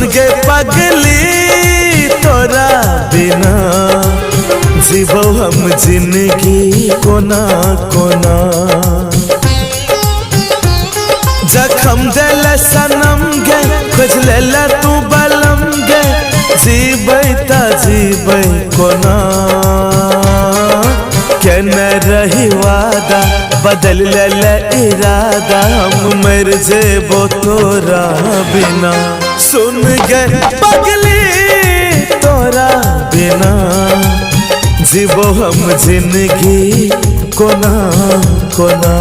सुन गे पगली तोरा बिना जीवो हम जिंदगी कोना कोना। जखम दिल सनम गे खोज लेला तू बलम गे जीबै ता जीबै कोना। केने रही वादा बदल ले इरादा हम मर जेबो तोरा बिना। सुन गे पगली तोरा बिना जीवो हम जिंदगी कोना कोना।